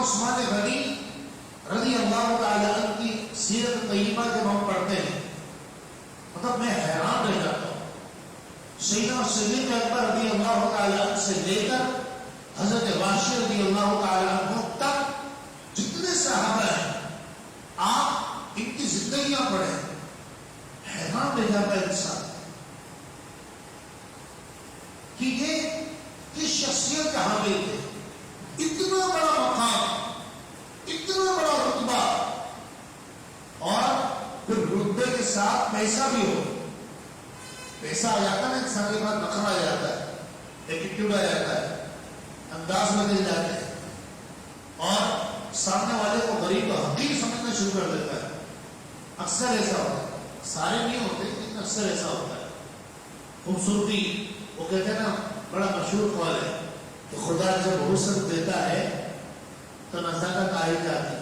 عثمان غنی رضی اللہ تعالی عنہ کی سیرت طیبہ جب ہم پڑھتے ہیں مطلب میں حیران رہ جاتا ہوں. سیدنا صدیق اکبر رضی اللہ تعالی عنہ سے لے کر حضرت غاشی رضی اللہ تعالی عنہ تک جتنے صحابہ ہیں آپ ان کی زندگیاں پڑھیں, حیران رہ جاتا ہے انسان کہ یہ کس شخصیت کے حامل تھے. اتنا بڑا مقام, اتنا بڑا رتبہ, اور پھر رتبے کے ساتھ پیسہ بھی ہو. پیسہ آ جاتا ہے نا انسان کے بعد نخرا آ جاتا ہے, ایٹیٹیوڈ آ جاتا ہے, انداز بدل جاتے ہیں, اور سامنے والے کو غریب کو حقیر سمجھنا شروع کر دیتا ہے. اکثر ایسا ہوتا ہے, سارے نہیں ہوتے لیکن اکثر ایسا ہوتا ہے. خوبصورتی, وہ کہتے ہیں نا بڑا مشہور قول ہے کہ خدا جب وسعت دیتا ہے تو نزاکت آ ہی جاتی.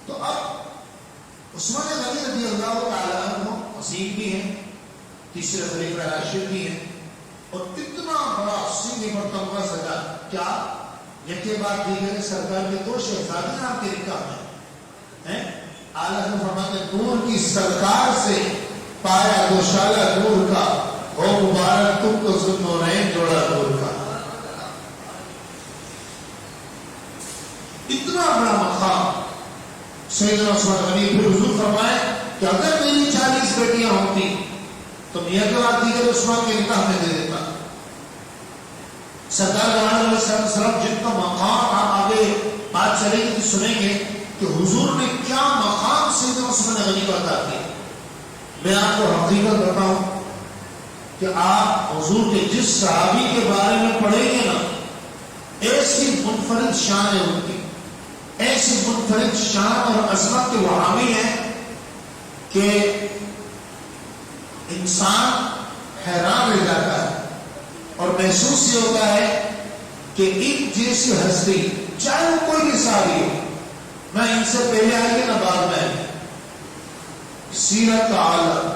تو اب عثمان غنی رضی اللہ تعالی عنہ عظیم بھی ہیں, تیسرے خلیفہ راشد بھی ہیں, اور اتنا بڑا سینہ مرتبہ سجا. کیا یکے بعد دیگر سرکار کے 2 شہزادیاں آپ کے نکاح میں ہیں. اعلیٰ حضرت فرماتے ہیں نور کی سرکار سے پایا دوشالہ نور کا, ہو مبارک تم کو ذوالنورین جوڑا نور کا. اتنا بڑا مقام سیدنا عثمان غنی. پھر حضور فرمائے کہ اگر میری 40 بیٹیاں ہوتی تو میاں کے بعد دیگر عثمان کے نکاح میں دے دیتا. سرکار علیہ السلام جتنا مقام آپ آگے بات چلے گی تو سنیں گے کہ حضور نے کیا مقام سیدنا عثمان غنی کو عطا کیا. میں آپ کو حقیقت بتاؤں کہ آپ حضور کے جس صحابی کے بارے میں پڑھیں گے نا, ایسی منفرد شان ہے ان کی, ایسی منفرد شان اور عظمت کے وہ حامی ہیں کہ انسان حیران رہ جاتا ہے, اور محسوس یہ ہوتا ہے کہ ان جیسی ہستی چاہے وہ کوئی بھی صحابی ہو, نہ ان سے پہلے آئی ہے نہ بعد میں, سیرت کا عالم,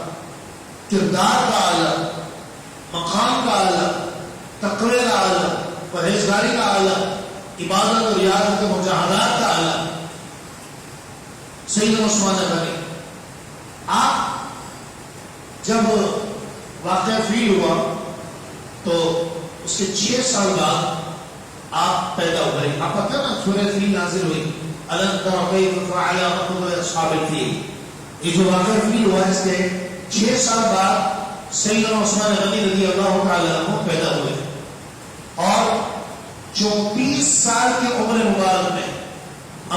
کردار کا عالم, مقام کا عالم, تقوی کا عالم, پرہیزگاری کا عالم, عبادت اور ریاضت کے مجاہدات کا عالم سیدنا عثمان غنی. آپ جب واقعہ فیل ہوا تو اس کے 6 سال بعد آپ پیدا ہوئے. آپ پتہ نا سورہ فیل نازل ہوئی, الم تر کیف فعل ربک باصحاب الفیل. یہ جو واقعہ فیل ہوا اس کے 6 سال بعد سیدنا عثمان غنی رضی اللہ تعالی عنہ پیدا ہوئے, اور 34 سال کی عمر مبارک میں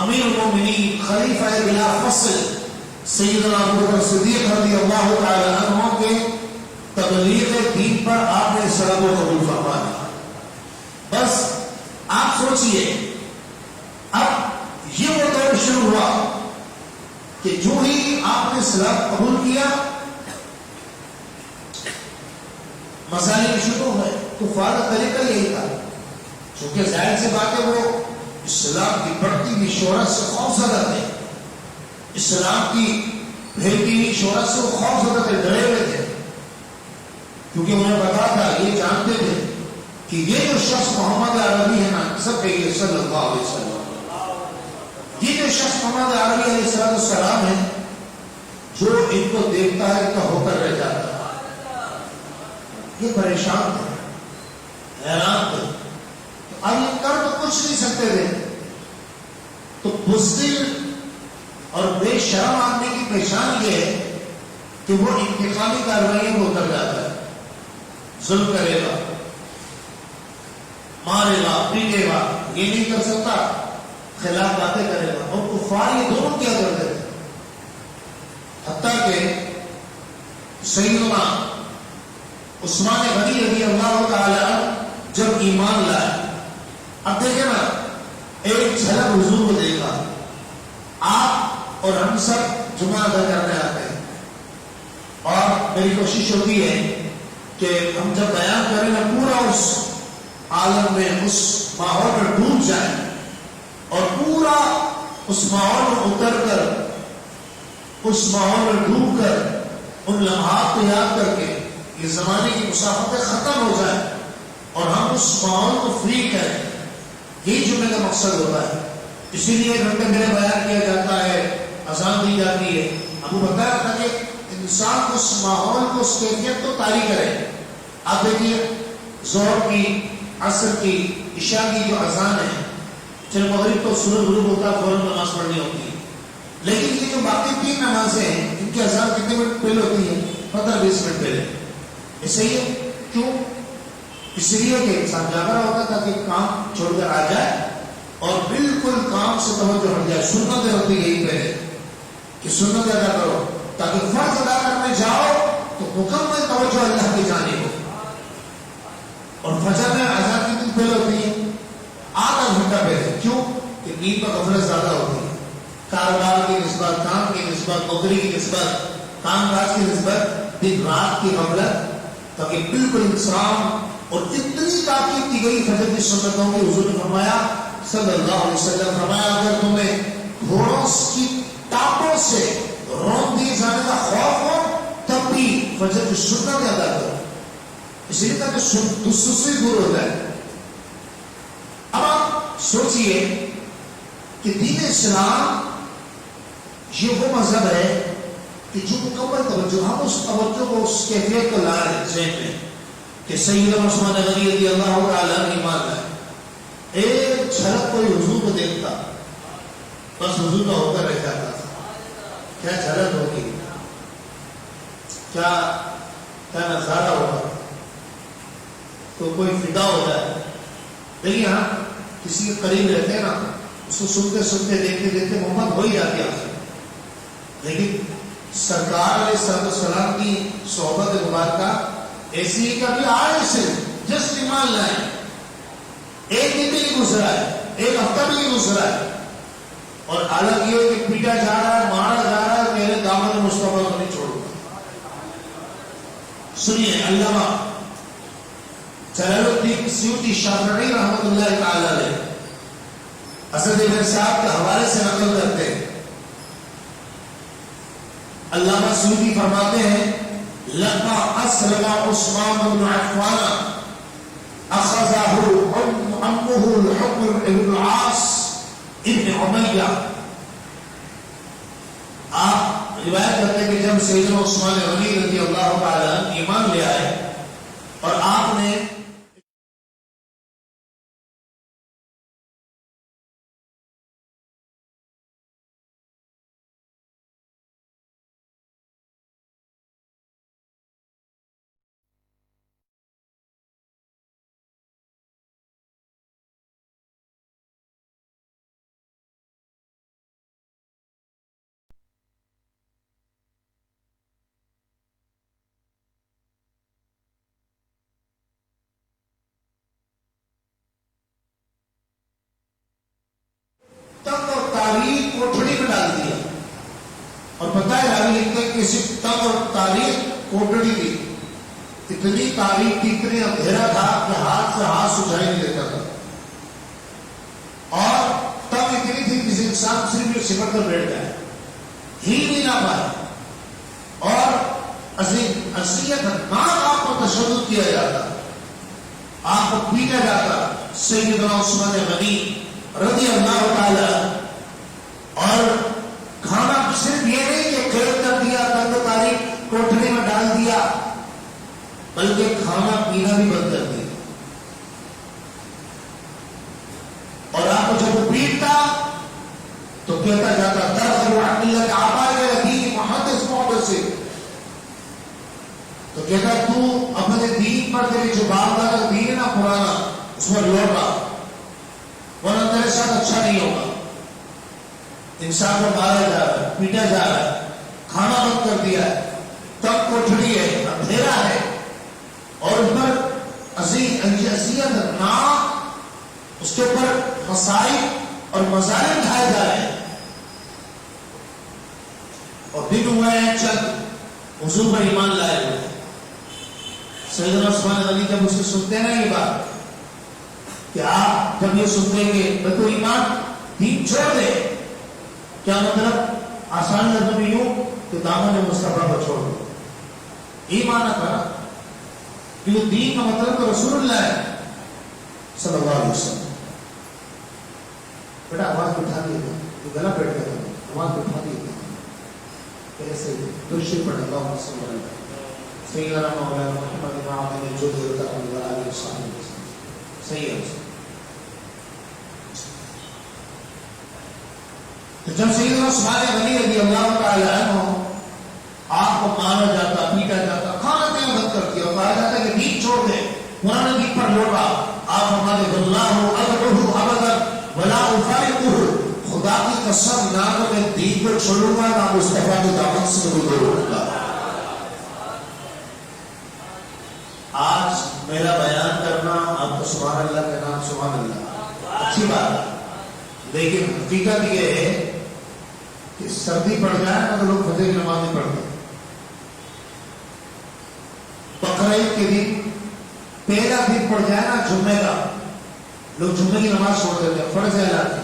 امیر المومنین خلیفہ بلا فصل سیدنا ابوبکر صدیق رضی اللہ تعالی عنہ کے تبلیغ دین پر آپ نے سلام و قبول فرمایا. بس آپ سوچئے اب یہ وہ دور شروع ہوا کہ جو ہی آپ نے سلام قبول کیا مسائل شروع ہوئے. کفار کا طریقہ یہی تھا, چونکہ ظاہر سی بات ہے وہ اسلام کی بڑھتی ہوئی شہرت سے خوف زدہ تھے, اسلام کی پھیلتی ہوئی شہرت سے وہ خوف زدہ تھے, ڈرے ہوئے تھے, کیونکہ انہیں پتا تھا, یہ جانتے تھے کہ یہ جو شخص محمد عربی ہے نا, سب کہیے صلی اللہ علیہ وسلم, یہ جو شخص محمد عربی علیہ السلام ہے جو ان کو دیکھتا ہے تو ہو کر رہ جاتا ہے. یہ پریشان تھے, حیران تھے, اب یہ کر تو کچھ نہیں سکتے تھے. تو بزدل اور بے شرم آدمی کی پہچان یہ ہے کہ وہ انتقامی کارروائیوں کو اتر جاتا ہے, ظلم کرے گا, مارے گا, پیٹے گا, یہ نہیں کر سکتا, خلاف باتیں کرے گا. اور کفار یہ دونوں کیا کرتے تھے, حتیٰ کہ سیدنا عثمان غنی رضی اللہ تعالی عنہ جب ایمان لائے, اب دیکھیں نا ایک جھلک حضور کو دیکھا. آپ اور ہم سب جمعہ ادا کرنے آتے ہیں, اور میری کوشش ہوتی ہے کہ ہم جب بیان کریں نا پورا اس عالم میں, اس ماحول میں ڈوب جائیں, اور پورا اس ماحول میں اتر کر, اس ماحول میں ڈوب کر, ان لمحات کو یاد کر کے یہ زمانے کی مسافتیں ختم ہو جائیں اور ہم اس ماحول کو فری کریں. یہی جمعے کا مقصد ہوتا ہے. اسی لیے گھنٹے پہلے بیان کیا جاتا ہے، اذان دی جاتی ہے۔ ابو بتایا تھا کہ انسان اس ماحول کو، اس کیفیت کو طاری کرے۔ آپ دیکھیے ظہر کی، عصر کی، عشاء کی جو اذان ہے، چلو مغرب تو سورج غروب ہوتا ہے فوراً نماز پڑھنی ہوتی ہے، لیکن یہ جو باقی 3 نمازیں ہیں ان کی اذان کتنے منٹ پہلے ہوتی ہے؟ 15-20 منٹ پہلے۔ ایسے ہی ہے، کیوں؟ اس لیے کہ انسان جاگ رہا ہوتا تاکہ کام چھوڑ کر آ جائے اور بالکل کام سے توجہ ہٹ جائے۔ سنتیں ہوتی یہی پہلے کہ سنت ادا کرو تاکہ فرض ادا کرنے جاؤ تو مکمل توجہ اللہ کی جانب ہو۔ اور فجر میں اذان کتنی پہلے ہوتی ہے؟ آدھا گھنٹہ پہلے۔ کیوں؟ کہ نیند پر غفلت زیادہ ہوتی ہے، کاروبار کی نسبت، کام کی نسبت، نوکری کی نسبت، کام کاج کی نسبت، دن رات کی غفلت، تاکہ بالکل انسان، اور اتنی تاکید کی گئی فجر کی سنتوں کی، حضور نے فرمایا صلی اللہ علیہ وسلم فرمایا اگر تمہیں گھوڑوں کی ٹانپوں سے رون دیے جانے کا خوف ہو تب بھی فجر کی سنت ادا کرو، اس لیے تاکہ سستی دور ہو جائے۔ اب آپ سوچئے کہ دین اسلام یہ وہ مذہب ہے کہ جو مکمل توجہ، ہم اس توجہ کو، اس کیفیت کو لا رہے ہیں ذہن میں کہ سیدنا عثمان غنی رضی اللہ تعالیٰ عنہ ایمان ہے، ایک جھلک کوئی حضور کو دیکھتا بس حضور کا ہو کر رہ جاتا تھا۔ کیا جھلک ہوگی، کیا نظارہ ہوگا، تو کوئی فدا ہو جائے۔ دیکھیے ہاں کسی کے قریب رہتے ہیں نا، اس کو سنتے سنتے دیکھتے دیکھتے محبت ہو ہی جاتی ہے آپ سے۔ لیکن سرکار علیہ السلام کی صحبت مبارکہ ایسی ہے کہ ابھی آئے سے جسٹ ایمان لائیں، ایک دن بھی نہیں گزرا ہے، ایک ہفتہ بھی نہیں گزرا ہے، اور حالت یہ ہے کہ پیٹا جا رہا ہے، مارا جا رہا ہے، میرے دامن مصطفیٰ کو نہیں چھوڑوں گا۔ سنیے علامہ جلال الدین سیوطی شافعی رحمۃ اللہ تعالی علیہ اسد ابن صاحب کے حوالے سے نقل کرتے ہیں، علامہ سیوطی فرماتے ہیں لما اسلم عثمان بن عفان اخذه عمه الحكم بن العاص ابن امیہ۔ آپ روایت کرتے ہیں کہ جب سیدنا عثمان غنی رضی اللہ تعالی عنہ ایمان لے آئے اور آپ نے تنگ اور تاریخ کوٹڑی میں ڈال دیا، اور پتہ ہے راوی لکھتے ہیں کہ صرف تنگ اور تاریخ کوٹڑی تھی، اتنی تاریخ تھی، اتنے اندھیرا تھا کہ ہاتھ سے ہاتھ سجائی نہیں دیتا تھا، اور تب اتنی تھی کہ کسی انسان صرف یہ سمٹ کر بیٹھ جائے، ہی نہیں نہ پائے، اور اذیت ناک آپ کو تشدد کیا جاتا، آپ کو پیٹا جاتا۔ سیدنا عثمان غنی رضی اللہ تعالی اور کھانا صرف یہ نہیں کہ قید کر دیا، تنگ تاریخ کوٹھڑی میں ڈال دیا، بلکہ کھانا پینا بھی بند کر دیا، اور آپ کو جب پیٹتا تو کہتا جاتا درخل عقلت آباء دین محدث محدث، تو کہتا تو اپنے دین پر، تیری جو باپ دادا دین ہے نا پرانا، اس پر لوٹا، ورنہ تیرے ساتھ اچھا نہیں ہوگا۔ انسان کو مارا جا رہا ہے، پیٹا جا رہا ہے، کھانا بند کر دیا ہے، تب کوٹھڑی ہے، اندھیرا ہے، اور اس پر اذیت ناک، اس کے اوپر مصائب اور مظالم ڈھائے جا رہے ہیں، اور دن ہوئے ہیں چند حضور پر ایمان لائے ہوئے ہیں۔ سیدنا عثمان غنی جب اسے سنتے ہیں نا یہ بات کہ آپ جب یہ سنتے ہیں کہ تو ایمان دین چھوڑ دے، کیا مطلب؟ آسان لفظ میں یوں کہ دامن مصطفیٰ کو چھوڑ دو، یہ مانا تھا کہ دین کا مطلب تو رسول اللہ ہے صلی اللہ علیہ وسلم۔ بیٹا آواز اٹھا دیے تو گلا بیٹھ گیا تھا, آواز اٹھا دیے ایسے درشی پڑھ اللہ صلی اللہ علیہ وسلم سیدنا مولانا محمد امام نے جو دیر تک اللہ علیہ وسلم صحیح ہے. تو جب سیدنا عثمان غنی رضی اللہ تعالی عنہ آپ کو مارا جاتا, پیٹا جاتا, کھانا پینا بند کر دیا, کہا جاتا کہ دین چھوڑ دے, قرآن دین پر لوٹا, آپ ہمارے واللہ ادعوہ ابدا ولا افارقہ, خدا کی قسم نہ تو میں دین کو چھوڑوں گا نہ مصطفیٰ کی دعوت سے دور ہوں گا. آج میرا بیان کرنا آپ کو سبحان اللہ کا نام سبحان اللہ اچھی بات ہے, لیکن حقیقت یہ ہے کہ سردی پڑ جائے نا تو لوگ فجر کی نماز نہیں پڑھتے. بقرعید کے دن پہلا دن پڑ جائے نا جمعے کا, لوگ جمعے کی نماز چھوڑ دیتے ہیں, فرض ہے اللہ.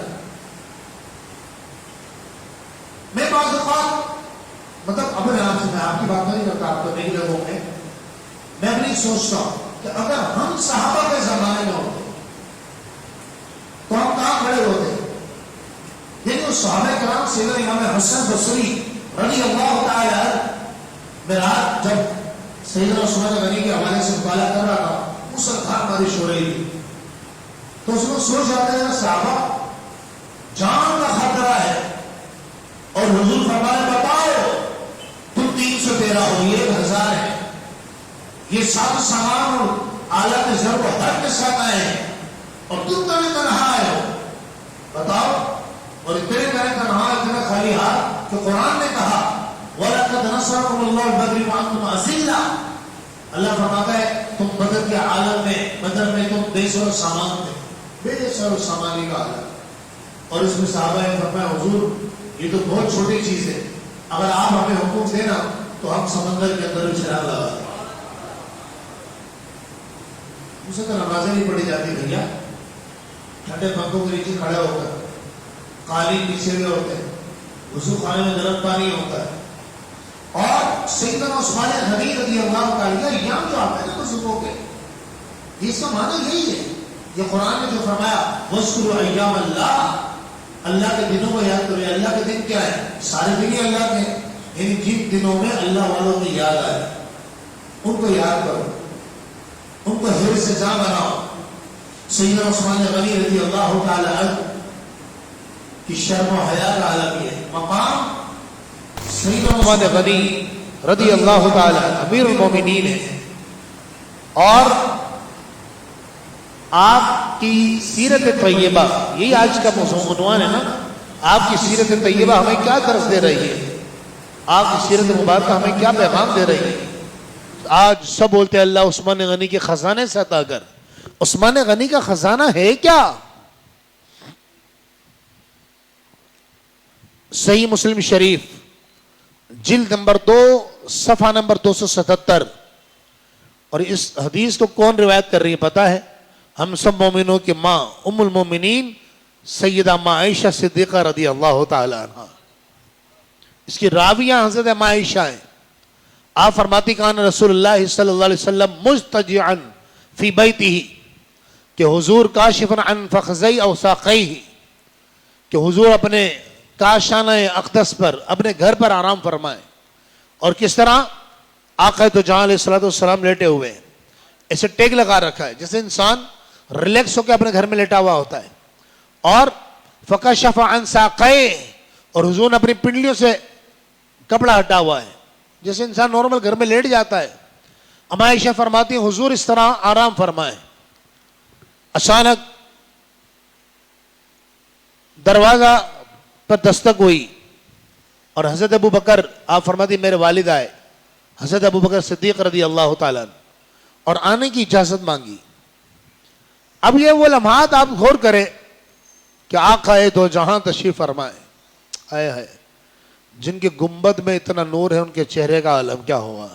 میں بعض اوقات مطلب اپنے آپ سے, میں آپ کی بات نہیں کرتا, آپ تو نہیں لوگوں میں, میں اپنی سوچتا ہوں کہ اگر ہم صحابہ کے زمانے میں ہوتے تو ہم کہاں کھڑے ہوتے. لیکن صحابہ کرام سیدنا امام حسن بصری رضی اللہ تعالی عنہ, میرا جب سیدنا عثمان غنی کے حوالے سے مطالعہ کر رہا تھا, مسلسل بارش ہو رہی تھی, تو اس میں سوچ جاتے ہیں صحابہ جان کا خطرہ ہے, اور حضور فرمانے بتاؤ تم 313 ہو, یہ 1000 ہے, یہ سب سامان اور آلات ضرب ہر کے ساتھ آئے ہیں, اور تم تنہا آئے ہو, بتاؤ. اور اتنے تنہا, اتنا خالی ہاتھ کہ قرآن نے کہا وَلَقَدْ نَصَرَكُمُ اللَّهُ بِبَدْرٍ وَأَنْتُمْ أَذِلَّةٌ, اللہ فرماتا ہے تم بدر کے عالم میں, بدر میں تم بے سر سامان تھے, بے سر سامانی کا عالم. اور اس میں صحابہ نے فرمایا حضور یہ تو بہت چھوٹی چیز ہے, اگر آپ ہمیں حکم دینا تو ہم سمندر کے اندر چراغ لگا دیں. اسے تو نمازیں نہیں پڑھی جاتی بھیا, ٹھنڈے پنکھوں کے نیچے کھڑے ہو کر, قالین پیچھے ہوئے ہوتے ہیں, وضو خانے میں گرم پانی ہوتا ہے. اور سیدنا عثمان غنی رضی اللہ تعالیٰ ایام جو آتے ہیں نا بزرگوں کے, اس کا معنی یہی ہے. یہ قرآن نے جو فرمایا وَاذْكُرُوا أَيَّامَ اللَّهِ, اللہ کے دنوں کو یاد کرو. اللہ کے دن کیا ہے؟ سارے دن ہی اللہ کے, یعنی جن دنوں میں اللہ والوں کی یاد آئے ان کو یاد کرو, ان کو حرص سے جان بناؤ. سیدنا عثمان غنی رضی اللہ تعالی عنہ کی شرم و حیا کا عالم یہ مقام سیدنا عثمان غنی رضی اللہ تعالی امیر المومنین ہے. اور آپ کی سیرت طیبہ, یہی آج کا عنوان ہے نا, آپ کی سیرت طیبہ ہمیں کیا درس دے رہی ہے, آپ کی سیرت مبارکہ ہمیں کیا پیغام دے رہی ہے. آج سب بولتے ہیں اللہ عثمان غنی کے خزانے سے عطا کر. عثمان غنی کا خزانہ ہے کیا؟ صحیح مسلم شریف جلد نمبر 2 صفحہ نمبر 277. اور اس حدیث کو کون روایت کر رہی ہے پتا ہے؟ ہم سب مومنوں کی ماں ام المومنین سیدہ ماں عائشہ صدیقہ رضی اللہ تعالی عنہ. اس کی راویہ حضرت ماں عائشہ ہیں. آپ فرماتی کان رسول اللہ صلی اللہ علیہ وسلم مضطجعا فی بیتہ, کہ حضور کاشفا عن فخذی او ساقیہ, کہ حضور اپنے کاشانہ اقدس پر اپنے گھر پر آرام فرمائے. اور کس طرح؟ آقا تو جہاں علیہ السلام لیٹے ہوئے ہیں, ایسے ٹیک لگا رکھا ہے جیسے انسان ریلیکس ہو کے اپنے گھر میں لیٹا ہوا ہوتا ہے. اور فکشف عن ساقیہ, اور حضور نے اپنی پنڈلیوں سے کپڑا ہٹا ہوا ہے جیسے انسان نارمل گھر میں لیٹ جاتا ہے. اما عائشہ فرماتی ہیں حضور اس طرح آرام فرمائے. اچانک دروازہ پر دستک ہوئی اور حضرت ابو بکر, آپ فرماتی میرے والد آئے, حضرت ابو بکر صدیق رضی اللہ تعالیٰ, اور آنے کی اجازت مانگی. اب یہ وہ لمحات آپ غور کریں کہ آقا دو جہاں تشریف فرمائے, آئے ہے جن کے گنبد میں اتنا نور ہے, ان کے چہرے کا عالم کیا ہوگا.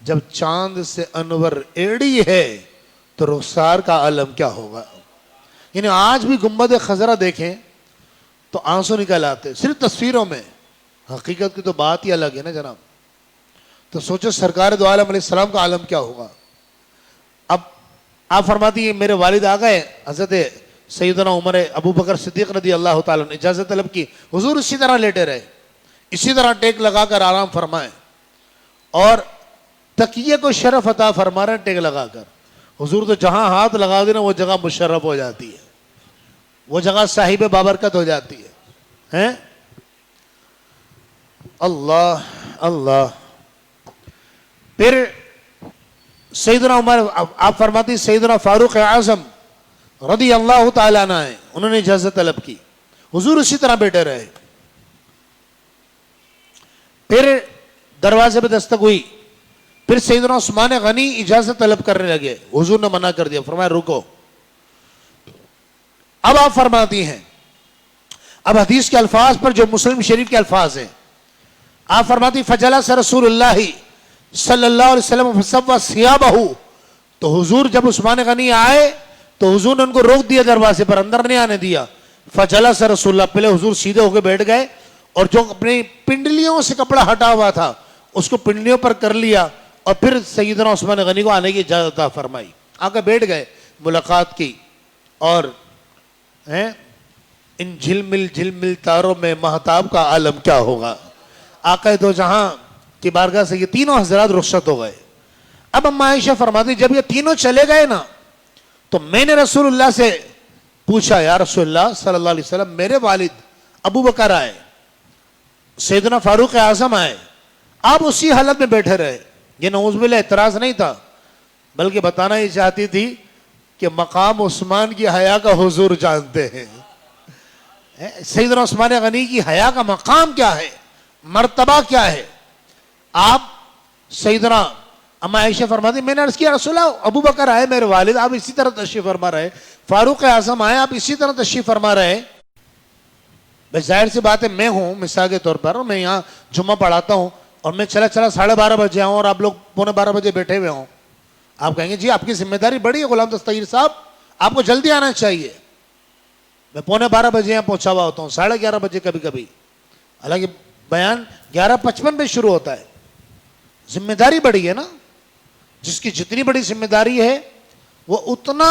جب چاند سے انور ایڑی ہے تو رخسار کا عالم کیا ہوگا. یعنی آج بھی گنبد خضرا دیکھیں تو آنسو نکل آتے صرف تصویروں میں, حقیقت کی تو بات ہی الگ ہے نا جناب. تو سوچو سرکار دو عالم علیہ السلام کا عالم کیا ہوگا. اب آپ فرماتی ہیں میرے والد آ گئے, حضرت سیدنا عمر ابو بکر صدیق رضی اللہ تعالیٰ نے اجازت طلب کی، حضور اسی طرح لیٹے رہے، اسی طرح ٹیک لگا کر آرام فرمائے، اور تکیے کو شرف عطا فرما رہے ہیں ٹیک لگا کر۔ حضور تو جہاں ہاتھ لگا دینا وہ جگہ مشرف ہو جاتی ہے، وہ جگہ صاحب بابرکت ہو جاتی ہے۔ اللہ اللہ۔ پھر سیدنا عمر، آپ فرماتی سیدنا فاروق اعظم رضی اللہ تعالیٰ عنہ ہیں، انہوں نے اجازت طلب کی، حضور اسی طرح بیٹھے رہے۔ پھر دروازے پہ دستک ہوئی، پھر سیدنا عثمان غنی اجازت طلب کرنے لگے، حضور نے منع کر دیا، فرمایا رکو۔ اب آپ فرماتی ہیں، اب حدیث کے الفاظ پر جو مسلم شریف کے الفاظ ہیں، آپ فرماتی فجلس رسول اللہ صلی اللہ علیہ وسلم فسوى ثيابه، تو حضور جب عثمان غنی آئے تو حضور نے ان کو روک دیا دروازے پر، اندر نہیں آنے دیا۔ فجلس رسول اللہ، پہلے حضور سیدھے ہو کے بیٹھ گئے اور جو اپنی پنڈلیوں سے کپڑا ہٹا ہوا تھا اس کو پنڈلیوں پر کر لیا، اور پھر سیدنا عثمان غنی کو آنے کی اجازت عطا فرمائی، آ کے بیٹھ گئے، ملاقات کی، اور ان جھلمل تاروں میں مہتاب کا عالم کیا ہوگا، آقا دو جہاں کی بارگاہ سے یہ تینوں حضرات رخصت ہو گئے۔ اب اما عائشہ فرماتی جب یہ تینوں چلے گئے نا تو میں نے رسول اللہ سے پوچھا، یا رسول اللہ صلی اللہ علیہ وسلم، میرے والد ابو بکر آئے، سیدنا فاروق اعظم آئے، آپ اسی حالت میں بیٹھے رہے۔ یہ نعوذ باللہ اعتراض نہیں تھا، بلکہ بتانا یہ چاہتی تھی کہ مقام عثمان کی حیا کا حضور جانتے ہیں۔ سیدنا عثمان غنی کی حیا کا مقام کیا ہے، مرتبہ کیا ہے۔ آپ سیدنا اما عائشہ فرماتی میں نے عرض کیا رسول اللہ ابو بکر آئے میرے والد، آپ اسی طرح تشریف فرما رہے، فاروق اعظم آئے، آپ اسی طرح تشریف فرما رہے۔ بس ظاہر سی بات ہے، میں ہوں مثال کے طور پر، میں یہاں جمعہ پڑھاتا ہوں اور میں چلا 12:30 بجے آؤں اور آپ لوگ 11:45 بجے بیٹھے ہوئے ہوں، آپ کہیں گے جی آپ کی ذمہ داری بڑی ہے غلام دستگیر صاحب، آپ کو جلدی آنا چاہیے۔ میں 11:15 بجے یہاں پہنچا ہوا ہوتا ہوں، 11:30 بجے کبھی کبھی، حالانکہ بیان 11:55 پہ شروع ہوتا ہے۔ ذمہ داری بڑی ہے نا، جس کی جتنی بڑی ذمہ داری ہے وہ اتنا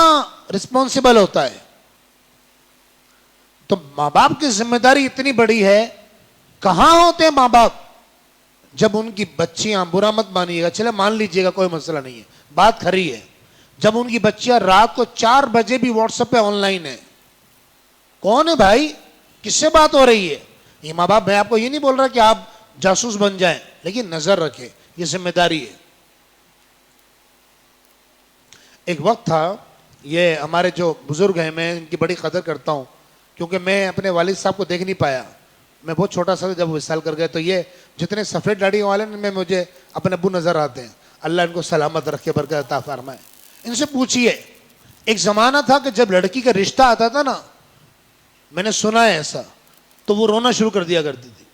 رسپانسیبل ہوتا ہے۔ تو ماں باپ کی ذمہ داری اتنی بڑی ہے، کہاں ہوتے ہیں ماں باپ جب ان کی بچیاں، برا مت مانیے گا، چلے مان لیجئے گا کوئی مسئلہ نہیں ہے، بات کھری ہے، جب ان کی بچیاں رات کو 4 بجے بھی واٹس ایپ پہ آن لائن ہے، کون ہے بھائی، کس سے بات ہو رہی ہے؟ یہ ماں باپ، میں آپ کو یہ نہیں بول رہا کہ آپ جاسوس بن جائیں، لیکن نظر رکھیں، یہ ذمہ داری ہے۔ ایک وقت تھا، یہ ہمارے جو بزرگ ہیں، میں ان کی بڑی قدر کرتا ہوں کیونکہ میں اپنے والد صاحب کو دیکھ نہیں پایا، میں بہت چھوٹا سا جب وصال کر گئے، تو یہ جتنے سفید داڑھیوں والے میں مجھے اپنے ابو نظر آتے ہیں، اللہ ان کو سلامت رکھے، برکت عطا فرمائے۔ ان سے پوچھئے، ایک زمانہ تھا کہ جب لڑکی کا رشتہ آتا تھا نا، میں نے سنا ہے ایسا، تو وہ رونا شروع کر دیا کرتی تھی۔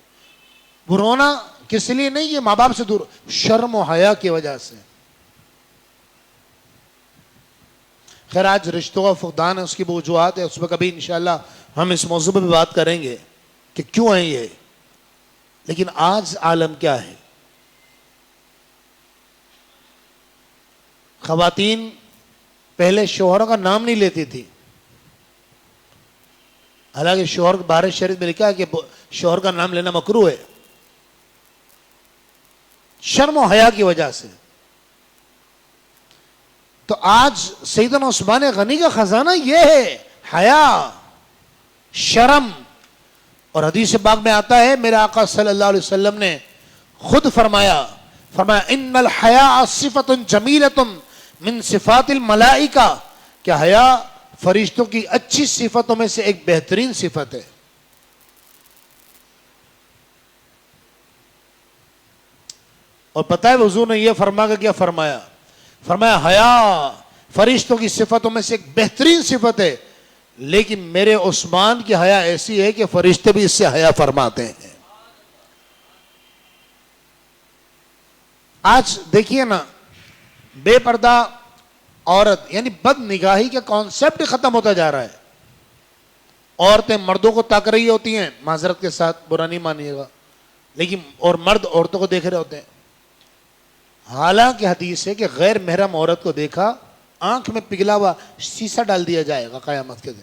وہ رونا کس لیے نہیں، یہ ماں باپ سے دور، شرم و حیا کی وجہ سے۔ خیر آج رشتوں کا فقدان ہے، اس کی وجوہات ہے، اس میں کبھی انشاءاللہ ہم اس موضوع پہ بھی بات کریں گے کہ کیوں ہے یہ۔ لیکن آج عالم کیا ہے، خواتین پہلے شوہروں کا نام نہیں لیتی تھی، حالانکہ شوہر بارہ شریعت میں لکھا ہے کہ شوہر کا نام لینا مکروہ ہے، شرم و حیا کی وجہ سے۔ تو آج سیدنا عثمان غنی کا خزانہ یہ ہے، حیا، شرم۔ اور حدیث پاک میں آتا ہے، میرے آقا صلی اللہ علیہ وسلم نے خود فرمایا ان الحیاء صفت جمیلۃ من صفات الملائکہ، کہ حیا فرشتوں کی اچھی صفتوں میں سے ایک بہترین صفت ہے۔ اور پتہ ہے حضور نے یہ فرما کر کیا فرمایا؟ فرمایا حیا فرشتوں کی صفتوں میں سے ایک بہترین صفت ہے، لیکن میرے عثمان کی حیا ایسی ہے کہ فرشتے بھی اس سے حیا فرماتے ہیں۔ آج دیکھیے نا، بے پردہ عورت یعنی بد نگاہی کا کانسیپٹ ختم ہوتا جا رہا ہے۔ عورتیں مردوں کو تاک رہی ہوتی ہیں، معذرت کے ساتھ برا نہیں مانیے گا، لیکن اور مرد عورتوں کو دیکھ رہے ہوتے ہیں۔ حالانکہ حدیث ہے کہ غیر محرم عورت کو دیکھا، آنکھ میں پگھلا ہوا شیشہ ڈال دیا جائے گا قیامت کے دن۔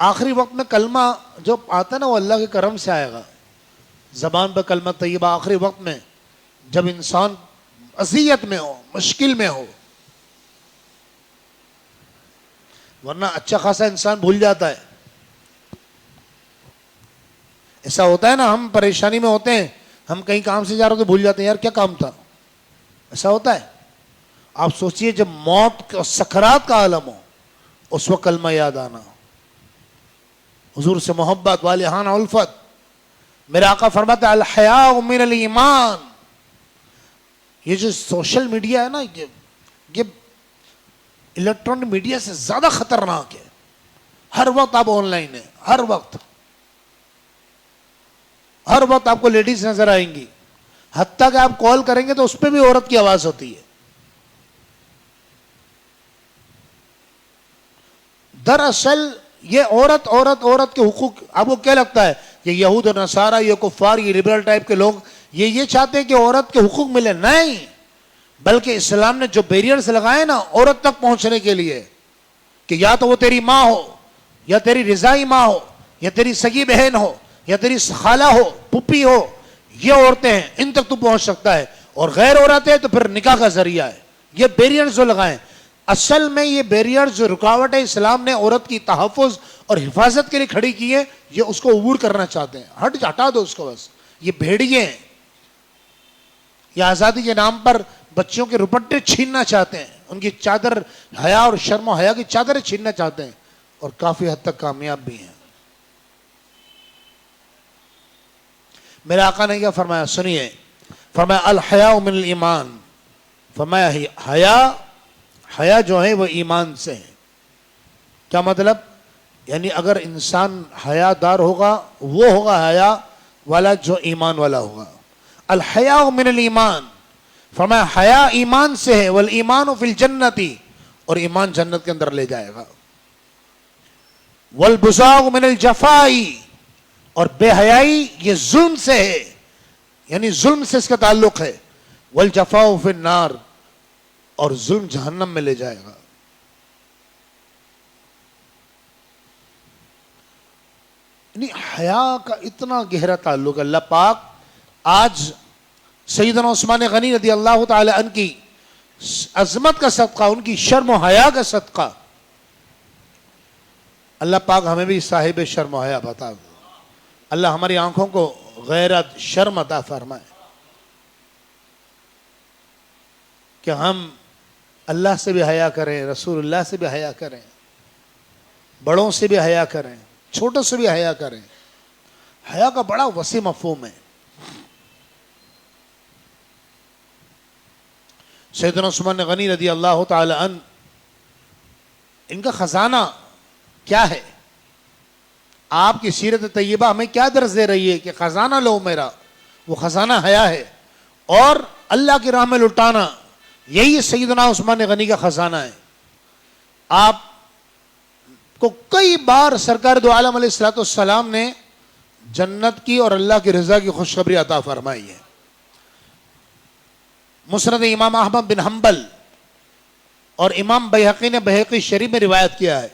آخری وقت میں کلمہ جو آتا ہے نا وہ اللہ کے کرم سے آئے گا. زبان پہ کلمہ طیبہ آخری وقت میں جب انسان اذیت میں ہو, مشکل میں ہو, ورنہ اچھا خاصا انسان بھول جاتا ہے. ایسا ہوتا ہے نا, ہم پریشانی میں ہوتے ہیں, ہم کہیں کام سے جا رہے تو بھول جاتے ہیں یار کیا کام تھا. ایسا ہوتا ہے. آپ سوچئے جب موت اور سکرات کا عالم ہو اس وقت کلمہ یاد آنا, حضور سے محبت, والہان الفت. میرا آقا فرماتا ہے الحیاء من الایمان. یہ جو سوشل میڈیا ہے نا, یہ الیکٹرانک میڈیا سے زیادہ خطرناک ہے. ہر وقت آپ آن لائن ہیں, ہر وقت آپ کو لیڈیز نظر آئیں گی. حتیٰ کہ آپ کال کریں گے تو اس پہ بھی عورت کی آواز ہوتی ہے. دراصل یہ عورت کے حقوق, آپ کو کیا لگتا ہے کہ یہود اور نصارہ, یہ کفار, یہ لبرل ٹائپ کے لوگ یہ چاہتے ہیں کہ عورت کے حقوق ملے؟ نہیں, بلکہ اسلام نے جو بیریئرز لگائے نا عورت تک پہنچنے کے لیے, کہ یا تو وہ تیری ماں ہو, یا تیری رضائی ماں ہو, یا تیری سگی بہن ہو, یا تیری خالہ ہو, پھپھی ہو, یہ عورتیں ہیں, ان تک تو پہنچ سکتا ہے. اور غیر عورتیں تو پھر نکاح کا ذریعہ ہے. یہ بیریئرز جو لگائیں, اصل میں یہ بیریئرز جو رکاوٹ ہے اسلام نے عورت کی تحفظ اور حفاظت کے لیے کھڑی کی ہے, یہ اس کو عبور کرنا چاہتے ہیں. ہٹا دو اس کو بس. یہ بھیڑیے ہیں, یہ آزادی کے نام پر بچوں کے روپٹے چھیننا چاہتے ہیں, ان کی چادر حیا اور شرم و حیا کی چادریں چھیننا چاہتے ہیں, اور کافی حد تک کامیاب بھی ہیں. میرے آقا نے کیا فرمایا سنیے, فرمایا الحیاء من الایمان. فرمایا حیا جو ہے وہ ایمان سے ہے. کیا مطلب؟ یعنی اگر انسان حیا دار ہوگا وہ ہوگا حیا والا جو ایمان والا ہوگا. الحیاء من الایمان. فرمایا حیا ایمان سے ہے, والایمان فی الجنتی, اور ایمان جنت کے اندر لے جائے گا. والبزاغ من الجفائی, اور بے حیائی یہ ظلم سے ہے, یعنی ظلم سے اس کا تعلق ہے. والجفاء فی النار, اور ظلم جہنم میں لے جائے گا. یعنی حیا کا اتنا گہرا تعلق. اللہ پاک آج سیدنا عثمان غنی رضی اللہ تعالی عنہ کی عظمت کا صدقہ, ان کی شرم و حیا کا صدقہ, اللہ پاک ہمیں بھی صاحب شرم و حیا بتا دے. اللہ ہماری آنکھوں کو غیرت, شرم عطا فرمائے, کہ ہم اللہ سے بھی حیا کریں, رسول اللہ سے بھی حیا کریں, بڑوں سے بھی حیا کریں, چھوٹوں سے بھی حیا کریں. حیا کا بڑا وسیع مفہوم ہے. سیدنا عثمان غنی رضی اللہ تعالی عنہ, ان کا خزانہ کیا ہے؟ آپ کی سیرت طیبہ ہمیں کیا درس دے رہی ہے کہ خزانہ لو میرا, وہ خزانہ حیا ہے, اور اللہ کی راہ میں لٹانا, یہی سیدنا عثمان غنی کا خزانہ ہے. آپ کو کئی بار سرکار دو عالم علیہ الصلوۃ والسلام نے جنت کی اور اللہ کی رضا کی خوشخبری عطا فرمائی ہے. مسند امام احمد بن حنبل اور امام بیہقی نے بہقی شریف میں روایت کیا ہے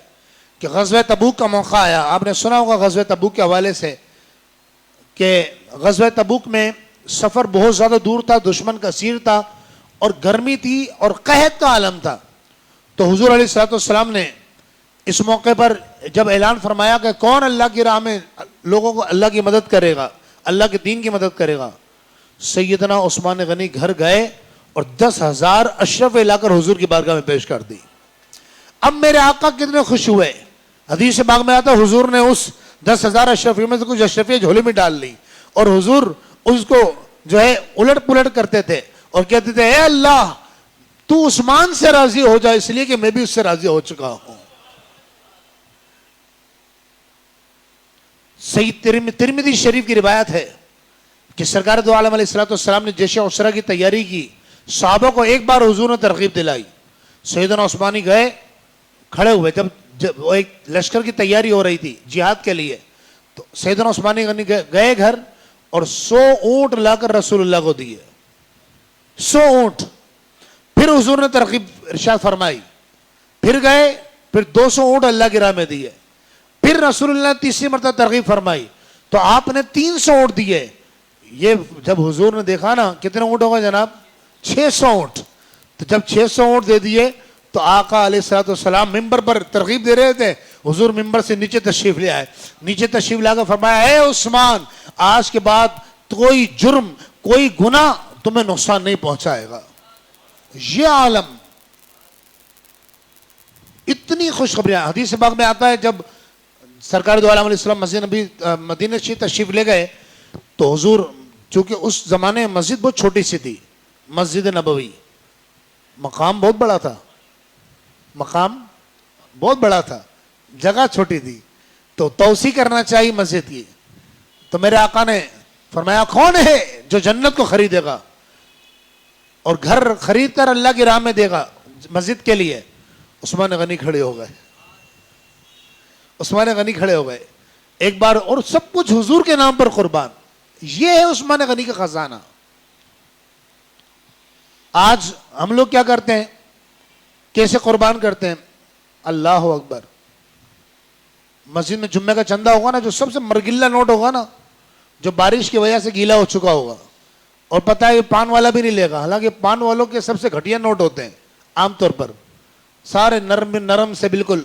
کہ غزوہ تبوک کا موقع آیا. آپ نے سنا ہوگا غزوہ تبوک کے حوالے سے کہ غزوہ تبوک میں سفر بہت زیادہ دور تھا, دشمن کا اسیر تھا, اور گرمی تھی اور قحط کا عالم تھا. تو حضور علیہ الصلوۃ والسلام نے اس موقع پر جب اعلان فرمایا کہ کون اللہ کی راہ میں لوگوں کو اللہ کی مدد کرے گا, اللہ کے دین کی مدد کرے گا, سیدنا عثمان غنی گھر گئے اور 10,000 اشرفیہ لا کر حضور کی بارگاہ میں پیش کر دی. اب میرے آقا کتنے خوش ہوئے. حدیث باغ میں آتا حضور نے اس 10,000 اشرفیوں میں سے کچھ اشرفیہ جھولے میں ڈال لی, اور حضور اس کو جو ہے الٹ پلٹ کرتے تھے اور کہتے تھے اے اللہ تو عثمان سے راضی ہو جا, اس لیے کہ میں بھی اس سے راضی ہو چکا ہوں. سید ترمذی شریف کی روایت ہے کہ سرکار دو عالم علیہ الصلوۃ والسلام نے جیش عسرہ کی تیاری کی. صحابہ کو ایک بار حضور نے ترغیب دلائی. سیدنا عثمانی گئے, کھڑے ہوئے, جب وہ ایک لشکر کی تیاری ہو رہی تھی جہاد کے لیے, تو سیدنا عثمانی گئے گھر اور 100 اونٹ لا کر رسول اللہ کو دیے. 100 اونٹ. پھر حضور نے ترغیب ارشاد فرمائی, پھر گئے, پھر 200 اونٹ اللہ کی راہ میں دیے, پھر پھر رسول اللہ نے تیسری مرتبہ ترغیب فرمائی تو آپ نے 300 اونٹ دیے. یہ جب حضور نے دیکھا نا کتنے اونٹ ہو گئے جناب؟ 600 اونٹ. تو جب 600 اونٹ دے دیے تو آقا علیہ الصلوۃ والسلام ممبر پر ترغیب دے رہے تھے. حضور ممبر سے نیچے تشریف لے آئے. نیچے تشریف لا کر فرمایا اے عثمان آج کے بعد کوئی جرم کوئی گناہ تمہیں نقصان نہیں پہنچائے گا. یہ عالم اتنی خوشخبریاں. حدیث پاک میں آتا ہے جب سرکار دو عالم علیہ السلام مسجد نبی مدینہ شریف تشریف لے گئے تو حضور چونکہ اس زمانے میں مسجد بہت چھوٹی سی تھی مسجد نبوی. مقام بہت بڑا تھا. مقام بہت بڑا تھا جگہ چھوٹی تھی تو توسیع کرنا چاہیے مسجد کی. تو میرے آقا نے فرمایا کون ہے جو جنت کو خریدے گا اور گھر خرید کر اللہ کی راہ میں دے گا مسجد کے لیے؟ عثمان غنی کھڑے ہو گئے. عثمان غنی کھڑے ہو گئے ایک بار اور سب کچھ حضور کے نام پر قربان. یہ ہے عثمان غنی کا خزانہ. آج ہم لوگ کیا کرتے ہیں کیسے قربان کرتے ہیں؟ اللہ اکبر. مسجد میں جمعے کا چندہ ہوگا نا جو سب سے مرگلا نوٹ ہوگا نا جو بارش کی وجہ سے گیلا ہو چکا ہوگا اور پتہ ہے یہ پان والا بھی نہیں لے گا. حالانکہ پان والوں کے سب سے گھٹیا نوٹ ہوتے ہیں عام طور پر سارے نرم سے بالکل.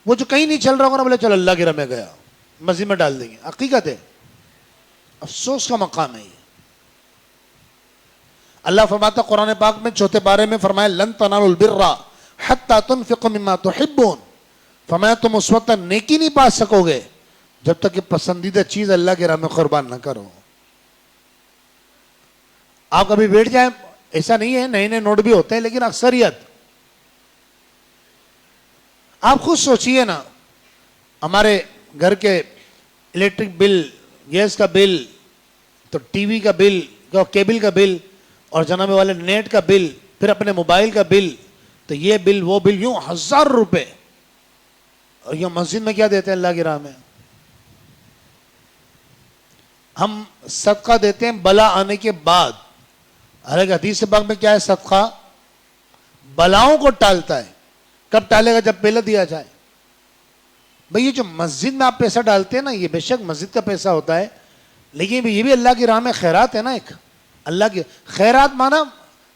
وہ جو کہیں نہیں چل رہا ہوگا نا بولے چلو اللہ کی راہ میں گیا مسجد میں ڈال دیں گے. حقیقت ہے افسوس کا مقام ہے یہ. اللہ فرماتا قرآن پاک میں چوتھے پارے میں فرمایا لن تنالوا البر حتی تنفقوا مما تحبون. فرمایا تم اس وقت نیکی نہیں پا سکو گے جب تک کہ پسندیدہ چیز اللہ کی راہ میں قربان نہ کرو. آپ کبھی بیٹھ جائیں ایسا نہیں ہے نئے نئے نوٹ بھی ہوتے ہیں لیکن اکثریت آپ خود سوچئے نا ہمارے گھر کے الیکٹرک بل گیس کا بل تو ٹی وی کا بل کیبل کا بل اور جناب والے نیٹ کا بل پھر اپنے موبائل کا بل تو یہ بل وہ بل یوں 1000 روپے. اور یہ مسجد میں کیا دیتے ہیں اللہ کی راہ میں؟ ہم صدقہ دیتے ہیں بلا آنے کے بعد. حالانکہ حدیث پاک میں کیا ہے صدقہ بلاؤں کو ٹالتا ہے. کب ٹالے گا؟ جب پہلے دیا جائے. بھئی یہ جو مسجد میں آپ پیسہ ڈالتے ہیں نا یہ بے شک مسجد کا پیسہ ہوتا ہے لیکن یہ بھی اللہ کی راہ میں خیرات ہے نا. ایک اللہ کی خیرات مانا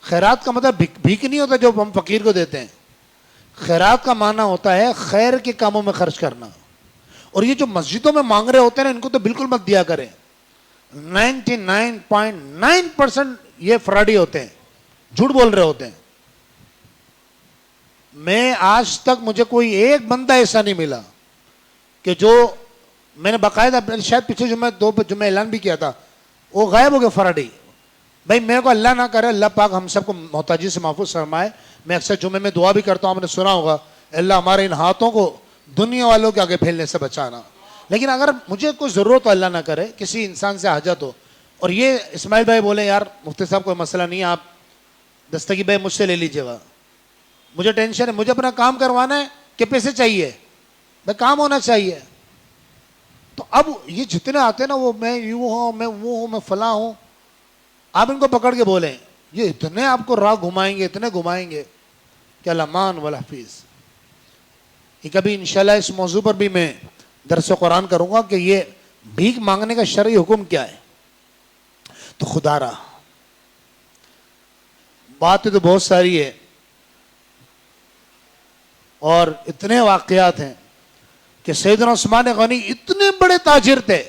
خیرات کا مطلب بھیک نہیں ہوتا جو ہم فقیر کو دیتے ہیں. خیرات کا معنی ہوتا ہے خیر کے کاموں میں خرچ کرنا. اور یہ جو مسجدوں میں مانگ رہے ہوتے ہیں نا ان کو تو بالکل مت دیا کریں. 99.9% یہ فراڈی ہوتے ہیں جھوٹ بول رہے ہوتے ہیں. میں آج تک مجھے کوئی ایک بندہ ایسا نہیں ملا کہ جو میں نے باقاعدہ شاید پچھلے جمعہ 2 جمعہ اعلان بھی کیا تھا وہ غائب ہو گئے فراڈی. بھائی میرے کو اللہ نہ کرے اللہ پاک ہم سب کو محتاجی سے محفوظ فرمائے. میں اکثر جمعے میں دعا بھی کرتا ہوں آپ نے سنا ہوگا اللہ ہمارے ان ہاتھوں کو دنیا والوں کے آگے پھیلنے سے بچانا. لیکن اگر مجھے کوئی ضرورت ہو اللہ نہ کرے کسی انسان سے حاجت ہو اور یہ اسماعیل بھائی بولے یار مفتی صاحب کوئی مسئلہ نہیں ہے آپ دستگیر بھائی مجھ سے لے لیجیے گا مجھے ٹینشن ہے مجھے اپنا کام کروانا ہے کہ پیسے چاہیے بھائی کام ہونا چاہیے. تو اب یہ جتنے آتے ہیں نا وہ میں یوں ہوں میں وہ ہوں میں فلاں ہوں آپ ان کو پکڑ کے بولیں یہ اتنے آپ کو راہ گھمائیں گے اتنے گھمائیں گے کہ الامان والحفیظ. یہ کبھی انشاءاللہ اس موضوع پر بھی میں درس قرآن کروں گا کہ یہ بھیک مانگنے کا شرعی حکم کیا ہے. تو خدا را باتیں تو بہت ساری ہے اور اتنے واقعات ہیں کہ سیدنا عثمان غنی اتنے بڑے تاجر تھے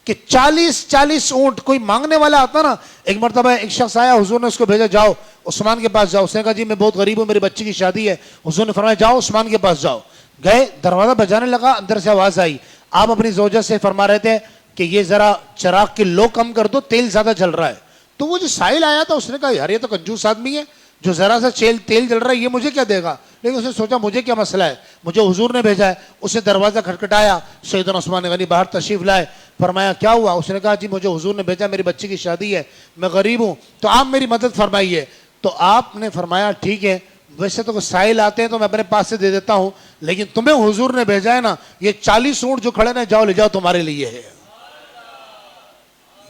کہ 40 اونٹ کوئی مانگنے والا آتا نا. ایک مرتبہ ایک شخص آیا حضور نے اس کو بھیجا جاؤ عثمان کے پاس جاؤ. اس نے کہا جی میں بہت غریب ہوں میری بچی کی شادی ہے. حضور نے فرمایا جاؤ عثمان کے پاس جاؤ. گئے دروازہ بجانے لگا اندر سے آواز آئی. آپ اپنی زوجہ سے فرما رہے تھے کہ یہ ذرا چراغ کی لو کم کر دو تیل زیادہ جل رہا ہے. تو وہ جو سائل آیا تھا اس نے کہا یار یہ تو کنجوس آدمی ہے جو ذرا سا تیل جل رہا ہے یہ مجھے کیا دے گا. لیکن اس نے سوچا مجھے کیا مسئلہ ہے مجھے حضور نے بھیجا ہے. اس نے دروازہ کھٹکھٹایا سیدنا عثمان غنی باہر تشریف لائے. فرمایا کیا ہوا؟ اس نے کہا جی مجھے حضور نے بھیجا میری بچی کی شادی ہے میں غریب ہوں تو آپ میری مدد فرمائیے. تو آپ نے فرمایا ٹھیک ہے ویسے تو سائل آتے ہیں تو میں اپنے پاس سے دے دیتا ہوں لیکن تمہیں حضور نے بھیجا ہے نا یہ 40 اونٹ جو کھڑے نا جاؤ لے جاؤ تمہارے لیے ہے.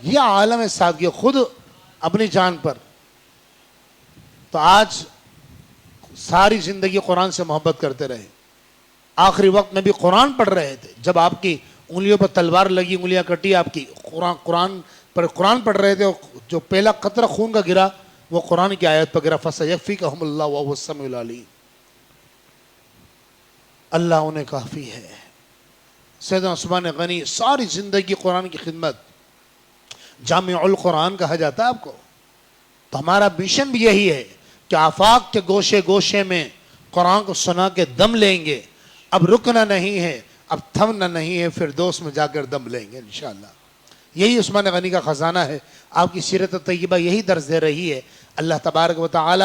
یہ عالم سادگی خود اپنی جان پر. تو آج ساری زندگی قرآن سے محبت کرتے رہے آخری وقت میں بھی قرآن پڑھ رہے تھے، جب آپ کی انگلیوں پر تلوار لگی، انگلیاں کٹی آپ کی، قرآن پڑھ رہے تھے، جو پہلا قطرہ خون کا گرا وہ قرآن کی آیت پر گرا، فَسَيَكْفِيكَهُمُ اللَّهُ وَهُوَ السَّمِيعُ الْعَلِيمُ۔ اللہ انہیں کافی ہے۔ سیدنا عثمان غنی ساری زندگی قرآن کی خدمت، جامع القرآن کہا جاتا ہے آپ کو۔ تو ہمارا مشن بھی یہی ہے کہ آفاق کے گوشے گوشے میں قرآن کو سنا کے دم لیں گے، اب رکنا نہیں ہے، اب تھمنا نہیں ہے، فردوس میں جا کر دم لیں گے انشاءاللہ۔ یہی عثمان غنی کا خزانہ ہے، آپ کی سیرت طیبہ یہی درس دے رہی ہے۔ اللہ تبارک و تعالی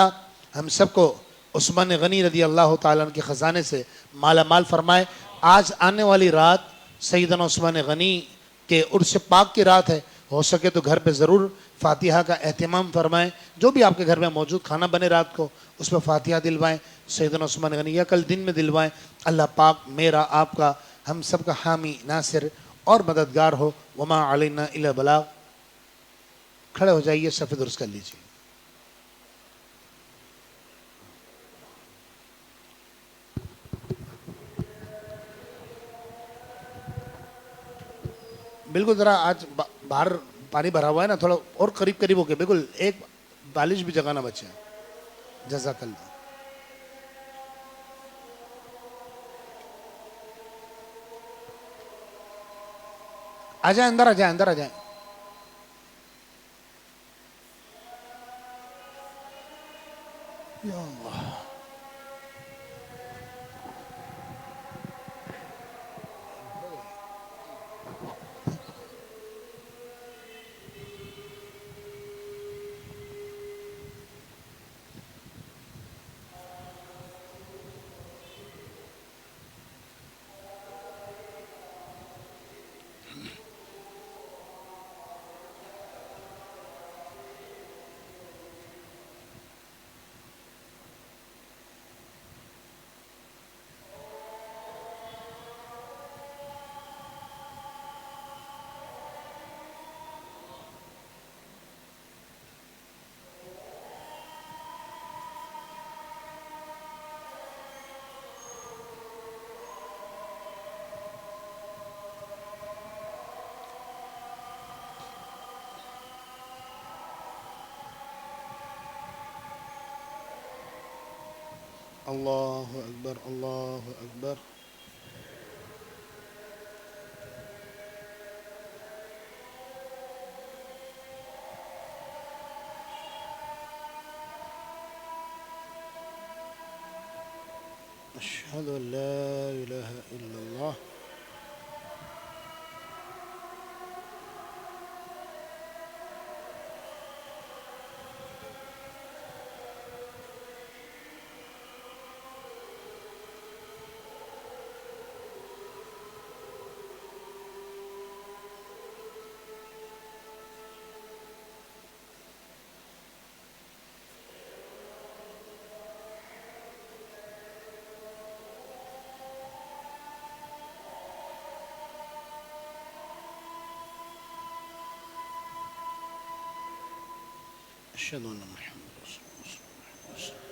ہم سب کو عثمان غنی رضی اللہ تعالیٰ عنہ کے خزانے سے مالا مال فرمائے۔ آج آنے والی رات سیدنا عثمان غنی کے عرس پاک کی رات ہے، ہو سکے تو گھر پہ ضرور فاتحہ کا اہتمام فرمائیں، جو بھی آپ کے گھر میں موجود کھانا بنے رات کو اس پہ فاتحہ دلوائیں سیدنا عثمان غنی، یا کل دن میں دلوائیں۔ اللہ پاک میرا آپ کا ہم سب کا حامی ناصر اور مددگار ہو۔ وما علینا الا البلاغ۔ کھڑے ہو جائیے، صف درست کر لیجیے۔ بالکل ذرا آج باہر پانی بھرا ہوا ہے نا، تھوڑا اور قریب قریب ہو کے، بالکل ایک بالش بھی جگہ نہ بچے۔ جزاک اللہ۔ آ جائیں اندر، آ جائیں اندر، آ جائیں۔ یا اللہ۔ اللہ اکبر، اللہ اکبر۔ اشہد ان لا الہ الا اللہ۔ اشہد ان محمد رسول اللہ۔